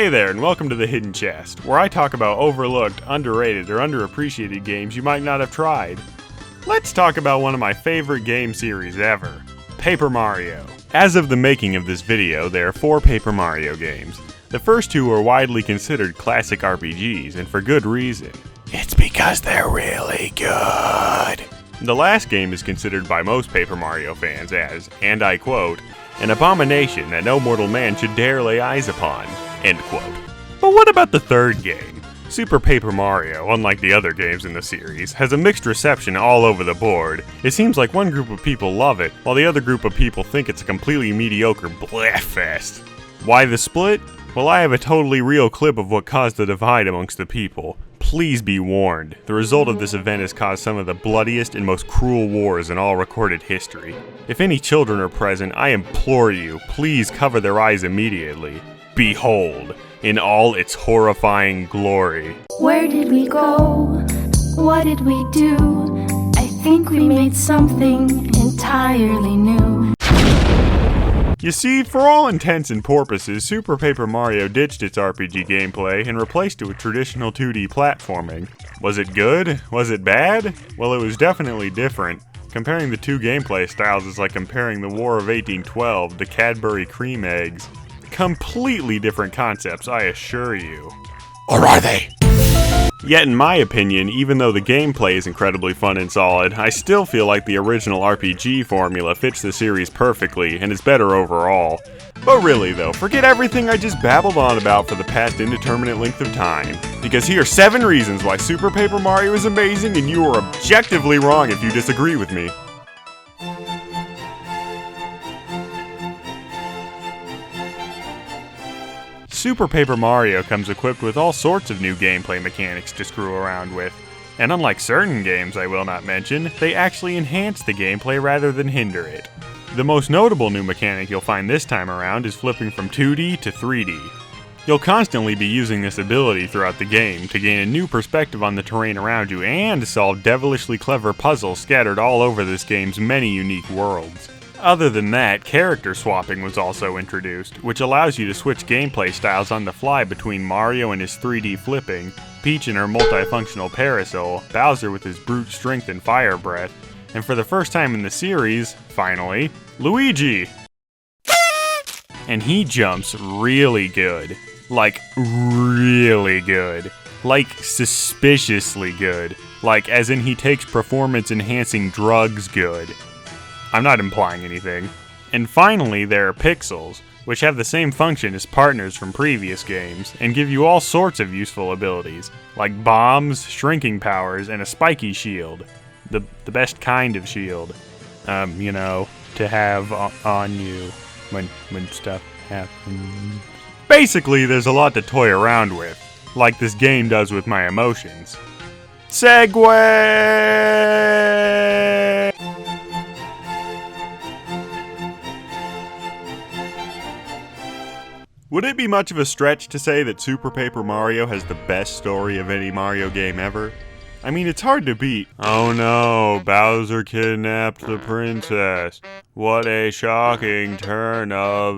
Hey there, and welcome to The Hidden Chest, where I talk about overlooked, underrated, or underappreciated games you might not have tried. Let's talk about one of my favorite game series ever, Paper Mario. As of the making of this video, there are 4 Paper Mario games. The first 2 are widely considered classic RPGs, and for good reason. It's because they're really good. The last game is considered by most Paper Mario fans as, and I quote, an abomination that no mortal man should dare lay eyes upon, end quote. But what about the third game? Super Paper Mario, unlike the other games in the series, has a mixed reception all over the board. It seems like one group of people love it, while the other group of people think it's a completely mediocre blahfest. Why the split? Well, I have a totally real clip of what caused the divide amongst the people. Please be warned, the result of this event has caused some of the bloodiest and most cruel wars in all recorded history. If any children are present, I implore you, please cover their eyes immediately. Behold, in all its horrifying glory. Where did we go? What did we do? I think we made something entirely new. You see, for all intents and purposes, Super Paper Mario ditched its RPG gameplay and replaced it with traditional 2D platforming. Was it good? Was it bad? Well, it was definitely different. Comparing the 2 gameplay styles is like comparing the War of 1812 to Cadbury cream eggs. Completely different concepts, I assure you. Or are they? Yet in my opinion, even though the gameplay is incredibly fun and solid, I still feel like the original RPG formula fits the series perfectly and is better overall. But really though, forget everything I just babbled on about for the past indeterminate length of time. Because here are 7 reasons why Super Paper Mario is amazing and you are objectively wrong if you disagree with me. Super Paper Mario comes equipped with all sorts of new gameplay mechanics to screw around with. And unlike certain games I will not mention, they actually enhance the gameplay rather than hinder it. The most notable new mechanic you'll find this time around is flipping from 2D to 3D. You'll constantly be using this ability throughout the game to gain a new perspective on the terrain around you and solve devilishly clever puzzles scattered all over this game's many unique worlds. Other than that, character swapping was also introduced, which allows you to switch gameplay styles on the fly between Mario and his 3D flipping, Peach and her multifunctional parasol, Bowser with his brute strength and fire breath, and for the first time in the series, finally, Luigi! And he jumps really good. Like, really good. Like, suspiciously good. Like, as in he takes performance-enhancing drugs good. I'm not implying anything. And finally, there are pixels, which have the same function as partners from previous games, and give you all sorts of useful abilities, like bombs, shrinking powers, and a spiky shield. The best kind of shield. You know, to have on you when stuff happens. Basically, there's a lot to toy around with, like this game does with my emotions. Segway! Would it be much of a stretch to say that Super Paper Mario has the best story of any Mario game ever? I mean, it's hard to beat. Oh no, Bowser kidnapped the princess. What a shocking turn of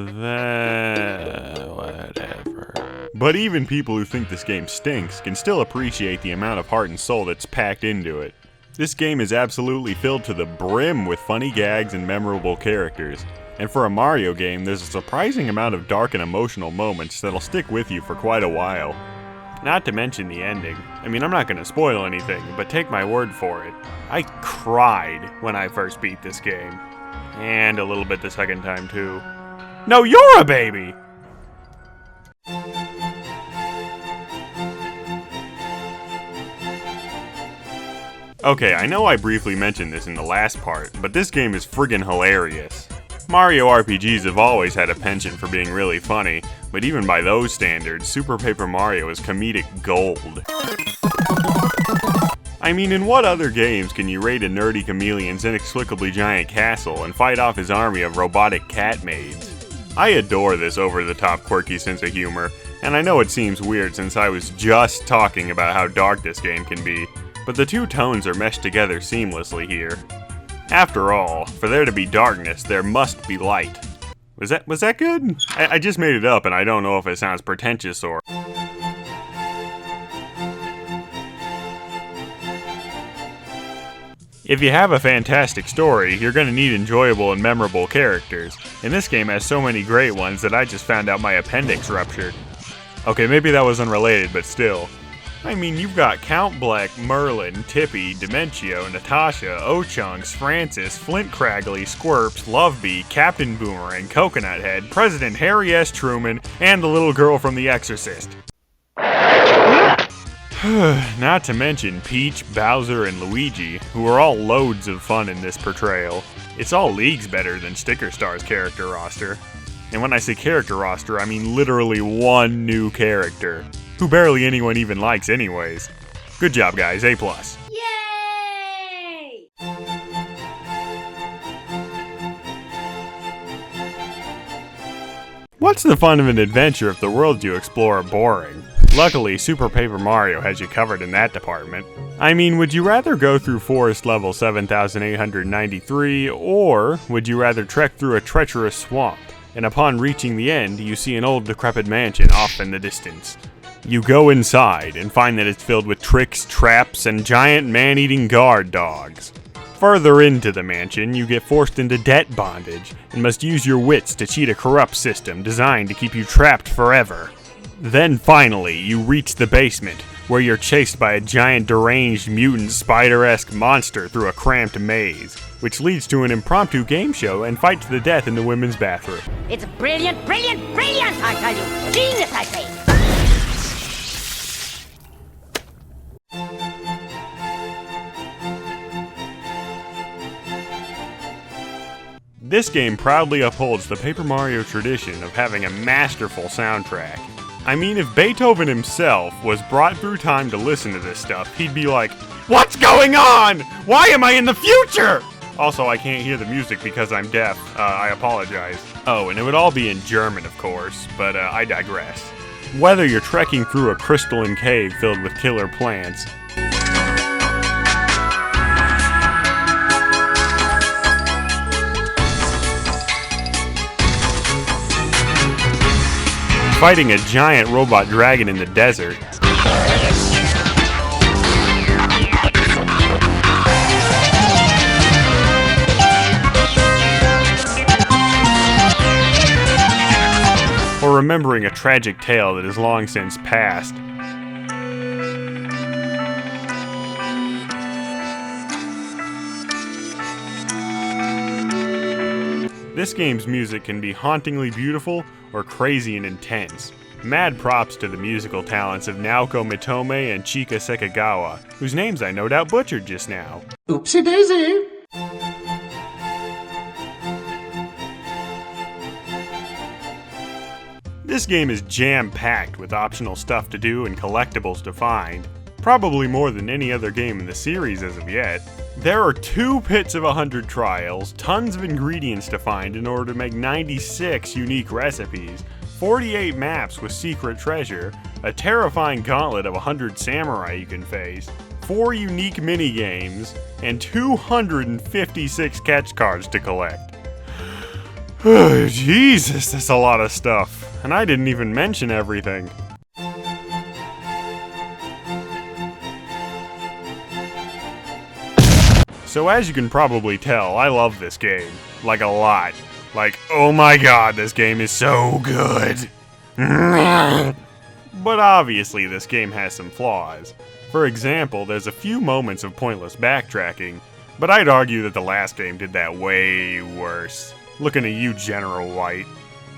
events. Whatever. But even people who think this game stinks can still appreciate the amount of heart and soul that's packed into it. This game is absolutely filled to the brim with funny gags and memorable characters. And for a Mario game, there's a surprising amount of dark and emotional moments that'll stick with you for quite a while. Not to mention the ending. I mean, I'm not going to spoil anything, but take my word for it. I cried when I first beat this game. And a little bit the second time too. No, you're a baby! Okay, I know I briefly mentioned this in the last part, but this game is friggin' hilarious. Mario RPGs have always had a penchant for being really funny, but even by those standards, Super Paper Mario is comedic gold. I mean, in what other games can you raid a nerdy chameleon's inexplicably giant castle and fight off his army of robotic cat maids? I adore this over-the-top quirky sense of humor, and I know it seems weird since I was just talking about how dark this game can be, but the 2 tones are meshed together seamlessly here. After all, for there to be darkness, there must be light. Was that good? I just made it up and I don't know if it sounds pretentious or... If you have a fantastic story, you're going to need enjoyable and memorable characters. And this game has so many great ones that I just found out my appendix ruptured. Okay, maybe that was unrelated, but still. I mean, you've got Count Bleck, Merlin, Tippy, Dementio, Natasha, Ochunks, Francis, Flint Cragley, Squirps, Lovebee, Captain Boomerang, Coconut Head, President Harry S. Truman, and the little girl from The Exorcist. Not to mention Peach, Bowser, and Luigi, who are all loads of fun in this portrayal. It's all leagues better than Sticker Star's character roster. And when I say character roster, I mean literally one new character, who barely anyone even likes anyways. Good job, guys, A+. Yay! What's the fun of an adventure if the worlds you explore are boring? Luckily, Super Paper Mario has you covered in that department. I mean, would you rather go through forest level 7893, or would you rather trek through a treacherous swamp, and upon reaching the end, you see an old decrepit mansion off in the distance? You go inside and find that it's filled with tricks, traps, and giant man-eating guard dogs. Further into the mansion, you get forced into debt bondage and must use your wits to cheat a corrupt system designed to keep you trapped forever. Then finally, you reach the basement, where you're chased by a giant deranged mutant spider-esque monster through a cramped maze, which leads to an impromptu game show and fight to the death in the women's bathroom. It's brilliant, brilliant, brilliant, I tell you! Genius, I say! This game proudly upholds the Paper Mario tradition of having a masterful soundtrack. I mean, if Beethoven himself was brought through time to listen to this stuff, he'd be like, "What's going on? Why am I in the future?" Also, I can't hear the music because I'm deaf. I apologize. Oh, and it would all be in German, of course, but I digress. Whether you're trekking through a crystalline cave filled with killer plants, fighting a giant robot dragon in the desert, or remembering a tragic tale that has long since passed. This game's music can be hauntingly beautiful or crazy and intense. Mad props to the musical talents of Naoko Mitome and Chika Sekagawa, whose names I no doubt butchered just now. Oopsie daisy! This game is jam-packed with optional stuff to do and collectibles to find. Probably more than any other game in the series as of yet. There are 2 pits of 100 trials, tons of ingredients to find in order to make 96 unique recipes, 48 maps with secret treasure, a terrifying gauntlet of 100 samurai you can face, 4 unique mini-games, and 256 catch cards to collect. Jesus, that's a lot of stuff. And I didn't even mention everything. So as you can probably tell, I love this game. Like a lot. Like, oh my god, this game is so good. But obviously this game has some flaws. For example, there's a few moments of pointless backtracking, but I'd argue that the last game did that way worse. Looking at you, General White.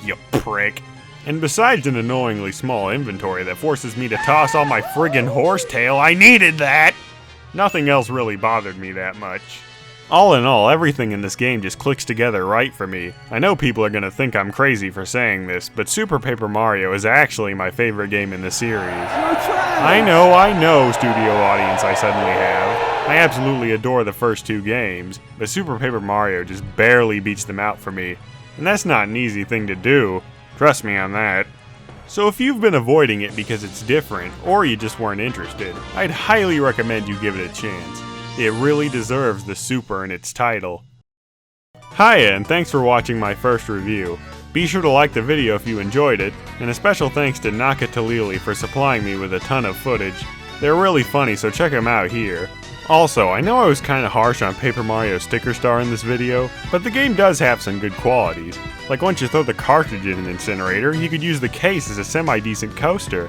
You prick. And besides an annoyingly small inventory that forces me to toss all my friggin' horsetail, I needed that! Nothing else really bothered me that much. All in all, everything in this game just clicks together right for me. I know people are gonna think I'm crazy for saying this, but Super Paper Mario is actually my favorite game in the series. I know, studio audience I suddenly have. I absolutely adore the first 2 games, but Super Paper Mario just barely beats them out for me. And that's not an easy thing to do. Trust me on that. So if you've been avoiding it because it's different, or you just weren't interested, I'd highly recommend you give it a chance. It really deserves the super in its title. Hiya, and thanks for watching my first review. Be sure to like the video if you enjoyed it, and a special thanks to Naka Talili for supplying me with a ton of footage. They're really funny, so check them out here. Also, I know I was kinda harsh on Paper Mario Sticker Star in this video, but the game does have some good qualities. Like once you throw the cartridge in an incinerator, you could use the case as a semi-decent coaster.